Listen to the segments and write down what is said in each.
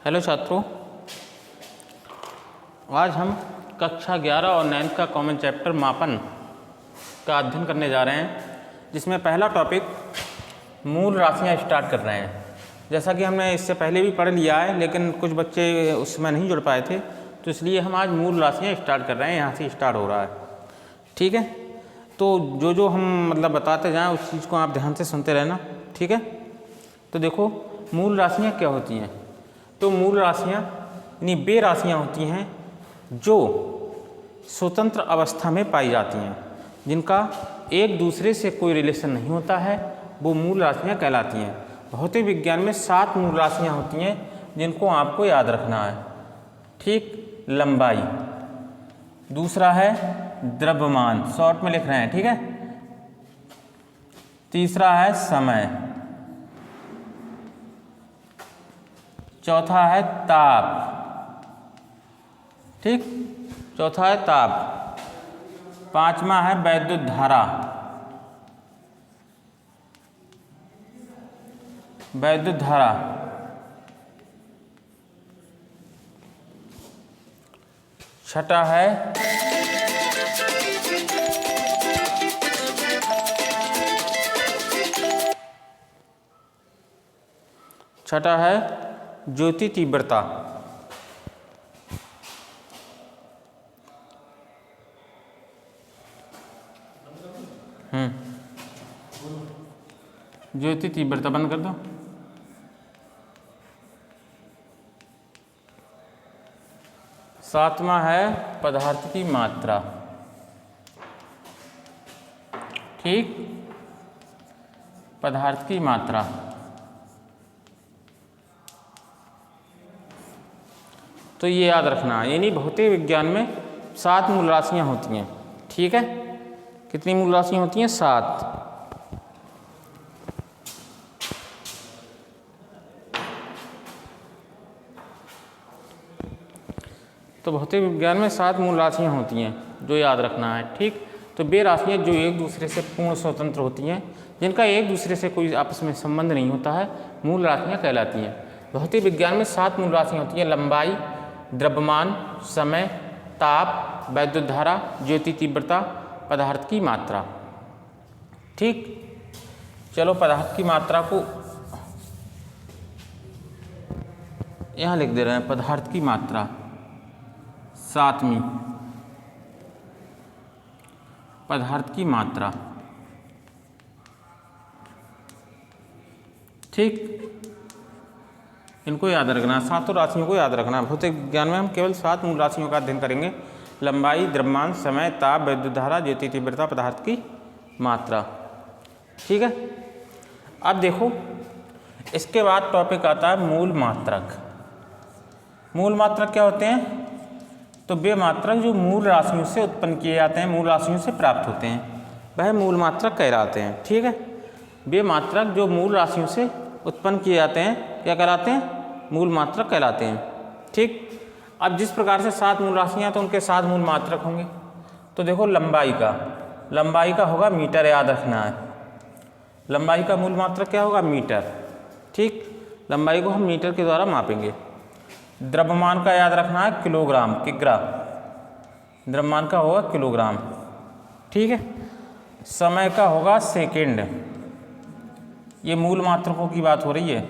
Hello छात्रों, आज हम कक्षा 11 और 9th का कॉमन चैप्टर मापन का अध्ययन करने जा रहे हैं, जिसमें पहला टॉपिक मूल राशियां स्टार्ट कर रहे हैं। जैसा कि हमने इससे पहले भी पढ़ लिया है, लेकिन कुछ बच्चे उसमें नहीं जुड़ पाए थे, तो इसलिए हम आज मूल राशियां स्टार्ट कर रहे हैं। यहाँ से स्टार्ट हो रहा है, ठीक है। तो जो हम बताते जाएँ उस चीज़ को आप ध्यान से सुनते रहना, ठीक है। तो देखो, मूल राशियाँ क्या होती हैं। तो मूल राशियाँ यानी वे राशियाँ होती हैं जो स्वतंत्र अवस्था में पाई जाती हैं, जिनका एक दूसरे से कोई रिलेशन नहीं होता है, वो मूल राशियाँ कहलाती हैं। भौतिक विज्ञान में 7 मूल राशियाँ होती हैं जिनको आपको याद रखना है, ठीक। लंबाई, दूसरा है द्रव्यमान, शॉर्ट में लिख रहे हैं, ठीक है। तीसरा है समय, चौथा है ताप, ठीक, चौथा है ताप। पांचवा है वैद्युत धारा, वैद्युत धारा। छठा है ज्योति तीव्रता, ज्योति तीव्रता बंद कर दो। सातवां है पदार्थ की मात्रा, ठीक, पदार्थ की मात्रा। तो ये याद रखना, यानी भौतिक विज्ञान में 7 मूल राशियाँ होती हैं, ठीक है। कितनी मूल राशियाँ होती हैं? 7। तो भौतिक विज्ञान में 7 मूल राशियाँ होती हैं जो याद रखना है, ठीक। तो वे राशियाँ जो एक दूसरे से पूर्ण स्वतंत्र होती हैं, जिनका एक दूसरे से कोई आपस में संबंध नहीं होता है, मूल राशियाँ कहलाती हैं। भौतिक विज्ञान में 7 मूल राशियाँ होती हैं: लंबाई, द्रव्यमान, समय, ताप, वैद्युत धारा, ज्योति तीव्रता, पदार्थ की मात्रा, ठीक। चलो पदार्थ की मात्रा को यहाँ लिख दे रहे हैं। पदार्थ की मात्रा 7वीं, पदार्थ की मात्रा, ठीक। इनको याद रखना, 7 राशियों को याद रखना। भौतिक विज्ञान में हम केवल 7 मूल राशियों का अध्ययन करेंगे: लंबाई, द्रव्यमान, समय, ताप, वैद्युत धारा, ज्योति तीव्रता, पदार्थ की मात्रा, ठीक है। अब देखो, इसके बाद टॉपिक आता है मूल मात्रक। मूल मात्रक क्या होते हैं? तो वे मात्रक जो मूल राशियों से उत्पन्न किए जाते हैं, मूल राशियों से प्राप्त होते हैं, वह मूल मात्रक कहलाते हैं, ठीक है। वे मात्रक जो मूल राशियों से उत्पन्न किए जाते हैं क्या कहलाते हैं? मूल मात्रक कहलाते हैं, ठीक। अब जिस प्रकार से 7 मूल राशियाँ, तो उनके 7 मूल मात्रक होंगे। तो देखो, लंबाई का होगा मीटर, याद रखना है। लंबाई का मूल मात्रक क्या होगा? मीटर, ठीक। लंबाई को हम मीटर के द्वारा मापेंगे। द्रव्यमान का याद रखना है किलोग्राम, किग्रा। द्रव्यमान का होगा किलोग्राम, ठीक है। समय का होगा सेकेंड, ये मूल मात्रकों की बात हो रही है,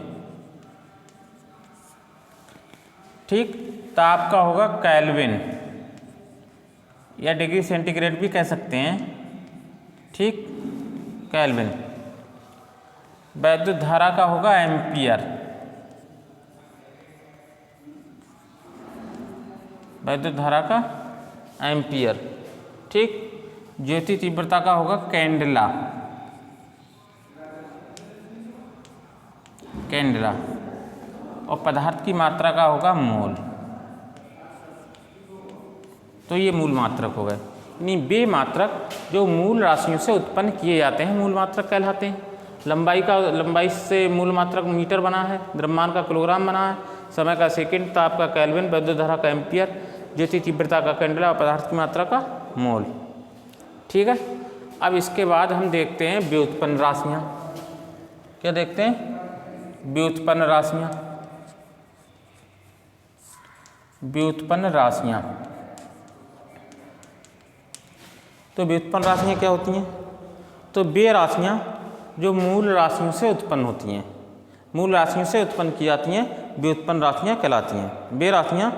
ठीक। ताप का होगा केल्विन या डिग्री सेंटीग्रेड भी कह सकते हैं, ठीक, केल्विन। वैद्युत धारा का होगा एम्पियर, वैद्युत धारा का एम्पियर, ठीक। ज्योति तीव्रता का होगा कैंडेला, कैंडेला। और पदार्थ की मात्रा का होगा मोल। तो ये मूल मात्रक हो गए, यानी वे मात्रक जो मूल राशियों से उत्पन्न किए जाते हैं, मूल मात्रक कहलाते हैं। लंबाई से मूल मात्रक मीटर बना है, द्रव्यमान का किलोग्राम बना है, समय का सेकंड, ताप का केल्विन, वैद्युत धारा का एम्पियर, ज्योति तीव्रता का कैंडेला और पदार्थ की मात्रा का मोल, ठीक है। अब इसके बाद हम देखते हैं व्युत्पन्न राशियाँ। क्या देखते हैं? व्युत्पन्न राशियाँ। व्युत्पन्न राशियाँ। तो व्युत्पन्न राशियाँ क्या होती हैं? तो वे राशियाँ जो मूल राशियों से उत्पन्न होती हैं, मूल राशियों से उत्पन्न की जाती हैं, व्युत्पन्न राशियाँ कहलाती हैं। वे राशियाँ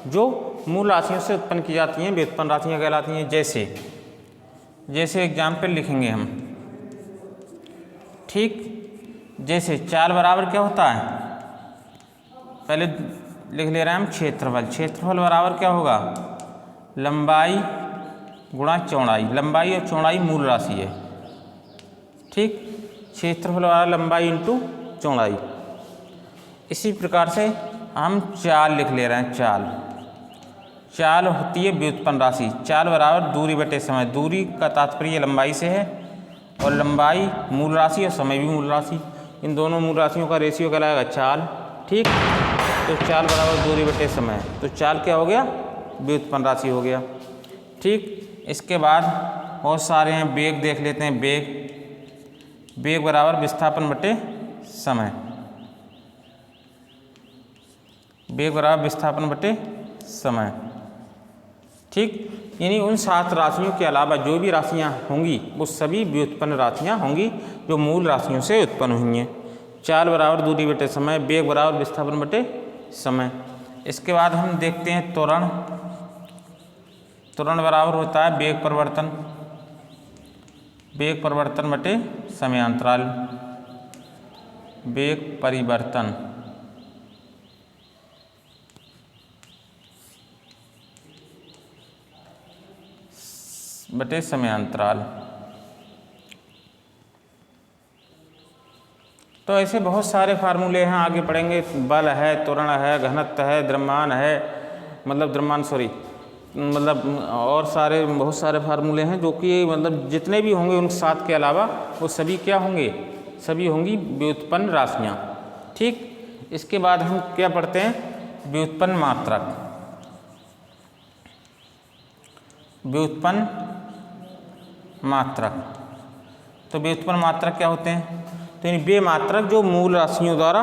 जो मूल राशियों से उत्पन्न की जाती हैं, व्युत्पन्न राशियाँ कहलाती हैं। जैसे एग्जाम्पल लिखेंगे हम, ठीक। जैसे 4 बराबर क्या होता है, पहले लिख ले रहे हैं हम क्षेत्रफल। क्षेत्रफल बराबर क्या होगा, लंबाई गुणा चौड़ाई। लंबाई और चौड़ाई मूल राशि है, ठीक। क्षेत्रफल बराबर लंबाई इंटू चौड़ाई। इसी प्रकार से हम चाल लिख ले रहे हैं। चाल होती है व्युत्पन्न राशि। चाल बराबर दूरी बटे समय। दूरी का तात्पर्य लंबाई से है, और लंबाई मूल राशि और समय भी मूल राशि। इन दोनों मूल राशियों का रेशियो कहलाएगा चाल, ठीक। तो चाल बराबर दूरी बटे समय। तो चाल क्या हो गया, व्युत्पन्न राशि हो गया, ठीक। इसके बाद बहुत सारे हैं। वेग देख लेते हैं। वेग बराबर विस्थापन बटे समय। वेग बराबर विस्थापन बटे समय, ठीक। यानी उन 7 राशियों के अलावा जो भी राशियाँ होंगी वो सभी व्युत्पन्न राशियाँ होंगी जो मूल राशियों से उत्पन्न हुई हैं। चाल बराबर दूरी बटे समय, वेग बराबर विस्थापन बटे समय। इसके बाद हम देखते हैं त्वरण। त्वरण बराबर होता है वेग परिवर्तन बटे समयांतराल। वेग परिवर्तन बटे समयांतराल। तो ऐसे बहुत सारे फार्मूले हैं, आगे पढ़ेंगे। बल है, त्वरण है, घनत्व है, द्रव्यमान है, और सारे बहुत सारे फार्मूले हैं जो कि मतलब जितने भी होंगे उन 7 के अलावा वो सभी क्या होंगे, सभी होंगी व्युत्पन्न राशियाँ, ठीक। इसके बाद हम क्या पढ़ते हैं, व्युत्पन्न मात्रक। व्युत्पन्न मात्रक। तो व्युत्पन्न मात्रक क्या होते हैं? तो वे मात्रक जो मूल राशियों द्वारा,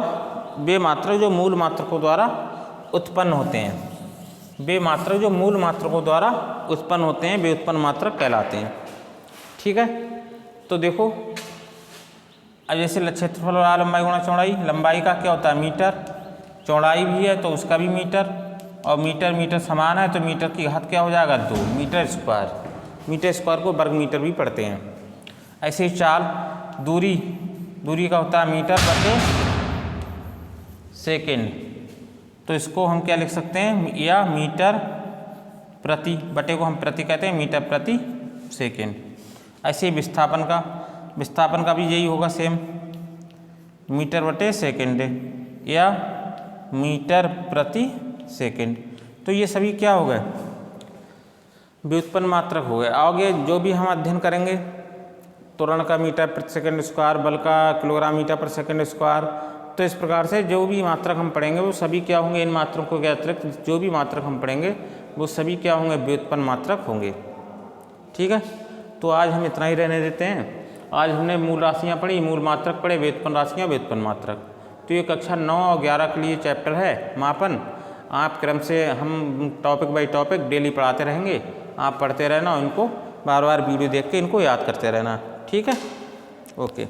वे मात्रक जो मूल मात्रकों द्वारा उत्पन्न होते हैं, वे मात्रक जो मूल मात्रकों द्वारा उत्पन्न होते हैं, वे उत्पन्न मात्रक कहलाते हैं, ठीक है। तो देखो अब जैसे क्षेत्रफल और लंबाई गुणा चौड़ाई। लंबाई का क्या होता है, मीटर। चौड़ाई भी है तो उसका भी मीटर, और मीटर समान है तो मीटर की घात क्या हो जाएगा, 2 मीटर स्क्वायर। मीटर स्क्वायर को वर्ग मीटर भी पढ़ते हैं। ऐसे ही चाल, दूरी का होता है मीटर बटे सेकेंड। तो इसको हम क्या लिख सकते हैं, या मीटर प्रति, बटे को हम प्रति कहते हैं, मीटर प्रति सेकेंड। ऐसे ही विस्थापन का भी यही होगा सेम, मीटर बटे सेकेंड या मीटर प्रति सेकेंड। तो ये सभी क्या हो गए, व्युत्पन्न मात्रक हो गए। आगे जो भी हम अध्ययन करेंगे, त्वरण का मीटर प्रति सेकंड स्क्वायर, बल का किलोग्राम मीटर पर सेकंड स्क्वायर, तो इस प्रकार से जो भी मात्रक हम पढ़ेंगे वो सभी क्या होंगे, इन मात्रकों के अतिरिक्त जो भी मात्रक हम पढ़ेंगे वो सभी क्या होंगे, व्युत्पन्न मात्रक होंगे, ठीक है। तो आज हम इतना ही रहने देते हैं। आज हमने मूल राशियाँ पढ़ी, मूल मात्रक पढ़े, व्युत्पन्न राशियाँ, व्युत्पन्न मात्रक। तो ये कक्षा 9 और 11 के लिए चैप्टर है मापन। आप क्रम से हम टॉपिक बाई टॉपिक डेली पढ़ाते रहेंगे, आप पढ़ते रहना और इनको बार बार वीडियो देख के इनको याद करते रहना, ठीक है। ओके।